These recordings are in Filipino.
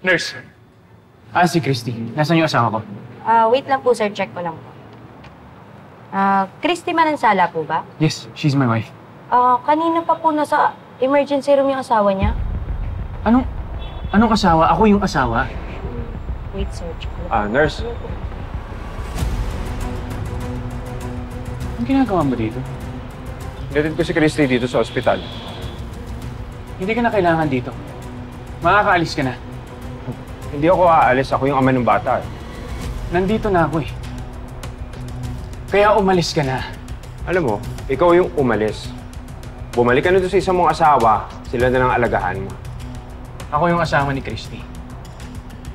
Nurse. Si Christy. Nasaan yung asawa ko? Wait lang po, sir. Check ko lang po. Christy Manansala po ba? Yes, she's my wife. Kanina pa po nasa emergency room yung asawa niya. Anong asawa? Ako yung asawa. Wait, sir. Check ko lang. Nurse. Anong ginagawa mo dito? Hinatid ko si Christy dito sa ospital. Hindi ka na kailangan dito. Makakaalis ka na. Hindi ako aalis. Ako yung ama ng bata. Nandito na ako eh. Kaya umalis ka na. Alam mo, ikaw yung umalis. Bumalik ka na doon sa isang mong asawa, sila na lang alagahan mo. Ako yung asawa ni Christy.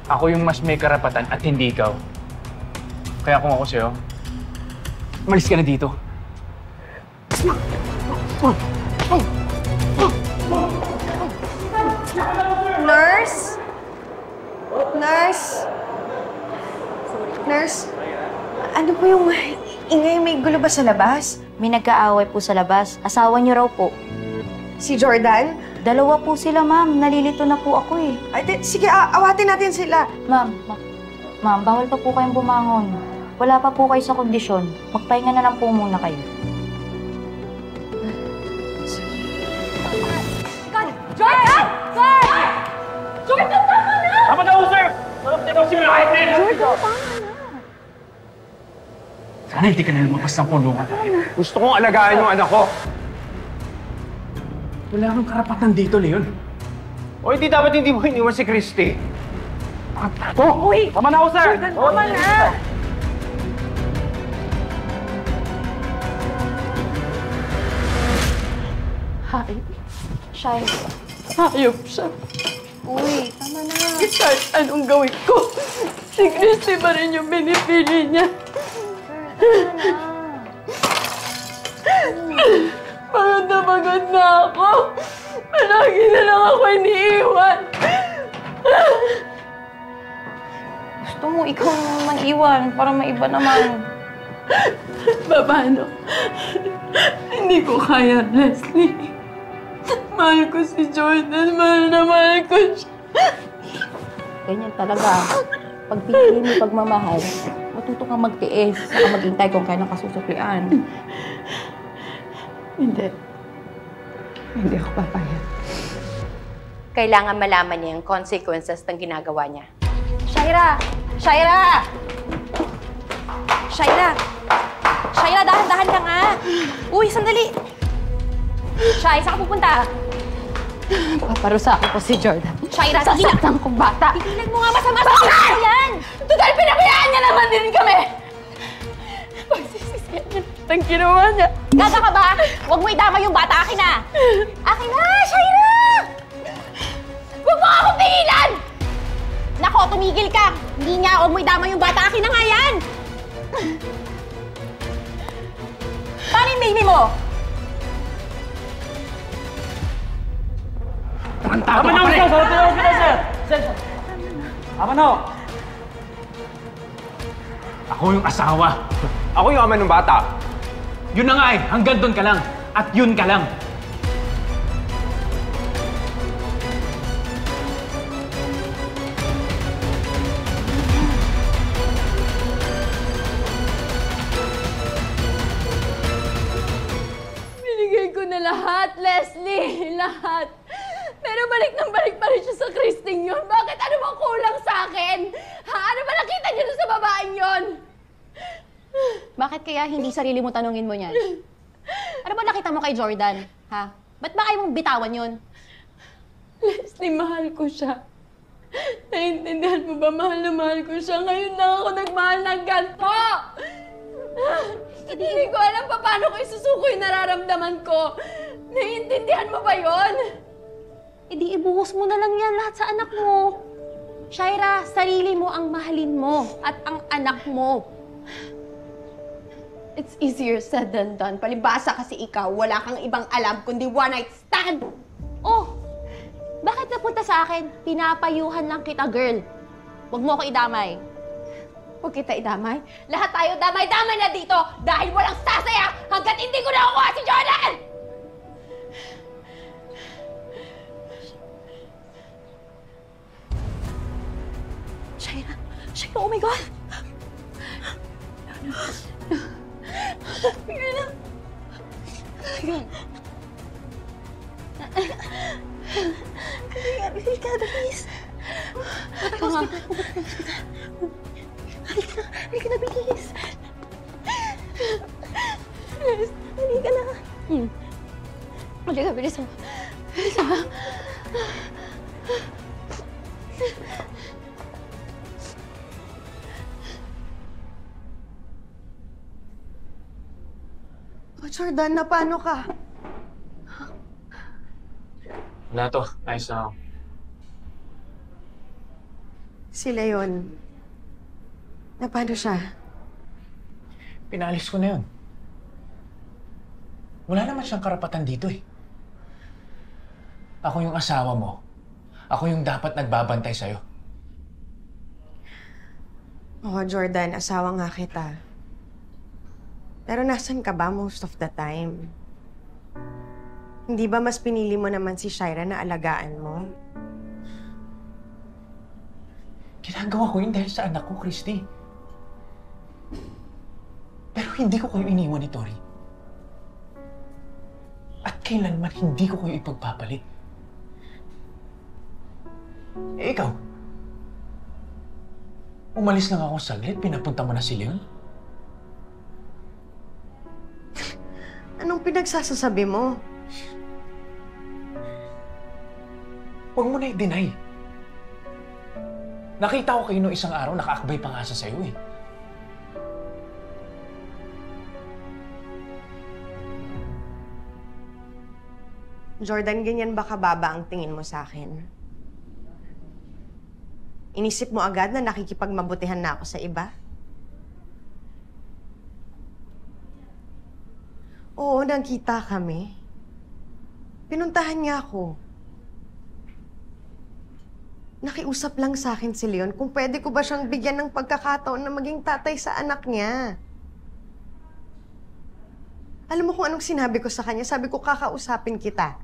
Ako yung mas may karapatan at hindi ikaw. Kaya kung ako sa'yo, umalis ka na dito. Nurse? Nurse? Nurse? Ano po yung ingay? May gulo ba sa labas? May nagkaaway po sa labas. Asawa niyo raw po. Si Jordan? Dalawa po sila, ma'am. Nalilito na po ako eh. Ay, sige, awatin natin sila. Ma'am, bawal pa po kayong bumangon. Wala pa po kayo sa kondisyon. Magpahinga na lang po muna kayo. Jordan! Sir! Jordan, tama na! Tama na, sir! Jordan, tama na! Sana hindi ka na lumabas ng kulungan. Gusto kong alagaan yung anak ko. Wala kang karapatan dito, Leon. O hindi mo iniwan si Christy. Uy! Tama na, sir! Jordan, tama na! Hayop siya. Uy, tama na. Kahit anong gawin ko, si Christy pa rin yung pinipili niya. Pagod na ako. Palagi na lang ako iniiwan. Gusto mo ikaw naman iwan para maiba naman. Paano? Hindi ko kaya, Leslie. Mahal ko si Jordan. Mahal na mahal ko siya. Ganyan talaga. Pag pinili mo pagmamahal, matuto kang magtiis. Saka maghintay kung kailan ka susuklian. Hindi. Hindi ako papayag. Kailangan malaman niya yung consequences ng ginagawa niya. Shaira! Shaira! Shaira! Shaira, dahan-dahan ka nga! Uy, sandali! Shai, saan ka pupunta? Paparusa ako po si Jordan. Shaira, Sasaktan kong bata. tigilan mo nga masama sa akin yan! Total, pinabayaan niya naman din kami! Pagsisisihan niya ang ginawa niya. Gaga ka ba? Huwag mo idama yung bata. Akin na! Akin na, Shaira! Huwag mo akong tingilan! Nako, tumigil ka! Hindi nga, huwag mo idama yung bata. Akin na nga yan! Paano yung baby mo? Tama na, sir! Tama na! Ako yung asawa. Ako yung ama ng bata. Yun na nga eh. Hanggang doon ka lang. At yun ka lang. Binigay ko na lahat, Leslie. Lahat. Pero balik pa rin siya sa Christine yun. Bakit? Ano bang kulang sa akin? Ha? Ano ba nakita niyo sa babaeng yun? Bakit kaya hindi sarili mo tanungin mo yan? Ano ba nakita mo kay Jordan? Ha? Ba't ba ayaw mong bitawan yun? Leslie, mahal ko siya. Naiintindihan mo ba? Mahal na mahal ko siya. Ngayon lang ako nagmahal ng ganito! Hindi ko alam pa paano ko isusuko yung nararamdaman ko. Naiintindihan mo ba yon? E di ibuhos mo na lang yan lahat sa anak mo. Shaira, sarili mo ang mahalin mo at ang anak mo. It's easier said than done. Palibasa kasi ikaw, wala kang ibang alam kundi one-night stand. Oh, bakit napunta sa akin? Pinapayuhan lang kita, girl. Huwag mo ako idamay. Huwag kita idamay. Lahat tayo damay-damay na dito dahil walang sasaya hanggat hindi ko nakukuha si Jordan! Shaira! Shaira, oh my God! Shaira! Halika, bilis! Halika na, bilis! Halika na! Halika, bilis mo. Bilis mo. Jordan, na paano ka? Wala to. Ayos na ako. Si Leon. Na paano siya? Pinalis ko na yun. Wala naman siyang karapatan dito eh. Ako yung asawa mo. Ako yung dapat nagbabantay sa'yo. Oo, Jordan, asawa nga kita. Pero nasan ka ba most of the time? Hindi ba mas pinili mo naman si Shaira na alagaan mo? Ginagawa ko yun dahil sa anak ko, Christy. Pero hindi ko kayo iniwan ni Tori. At kailanman hindi ko kayo ipagpapalit. Eh, ikaw? Umalis lang ako saglit, pinapunta mo na si Leon? Anong pinagsasasabi mo? Huwag mo na i-deny. Nakita ko kayo noong isang araw, nakaakbay pa nga sa sayo eh. Jordan, ganyan ba kababa ang tingin mo sa akin? Inisip mo agad na nakikipagmabutihan na ako sa iba? Oo, nagkita kami. Pinuntahan niya ako. Nakiusap lang sa akin si Leon kung pwede ko ba siyang bigyan ng pagkakataon na maging tatay sa anak niya. Alam mo kung anong sinabi ko sa kanya? Sabi ko, kakausapin kita.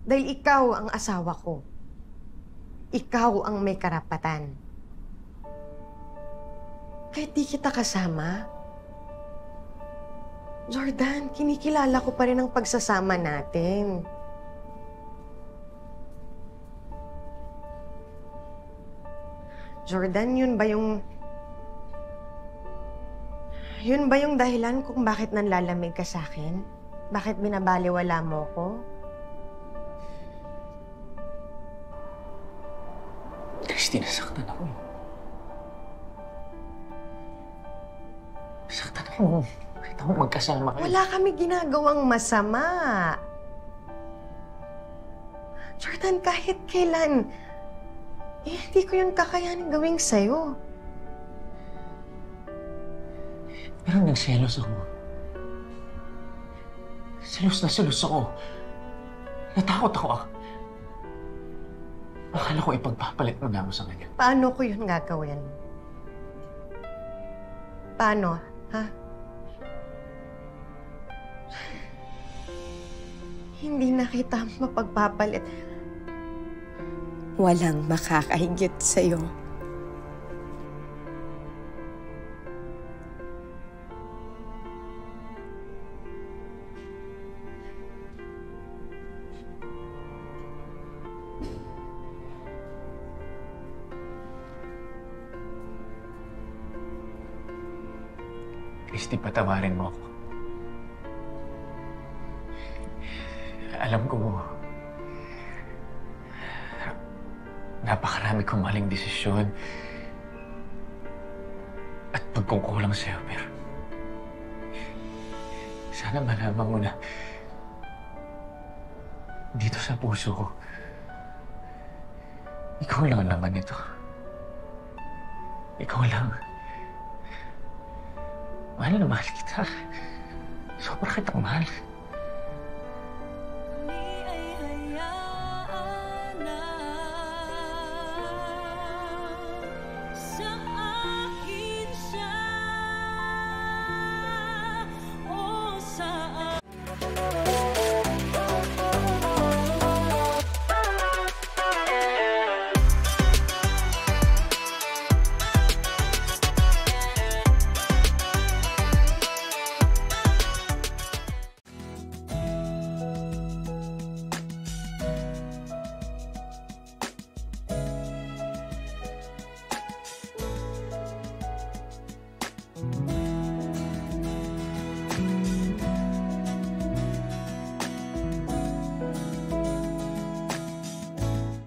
Dahil ikaw ang asawa ko. Ikaw ang may karapatan. Kahit di kita kasama, Jordan, kinikilala ko pa rin ang pagsasama natin. Jordan, yun ba yung dahilan kung bakit nanlalamig ka sa akin? Bakit binabaliwala mo ko? Christy, nasaktan ako. Nasaktan ako. Kahit ako magkasama kayo. Wala kami ginagawang masama. Jordan, kahit kailan, hindi ko yung kakayanin gawing sa'yo. Pero nagselos ako. Selos ako. Natakot ako. Akala ko ipagpapalit mo na ako sa kanya. Paano ko yun gagawin? Paano, ha? Hindi na kita mapagpapalit. Walang makakahigit sa'yo. Christy, patawarin mo ako. Alam ko, napakarami kong maling desisyon at pagkukulang sa'yo, pero sana malaman mo na dito sa puso ko, ikaw lang ang laman nito. Ikaw lang. Mahal na mahal kita. Sobra kitang mahal.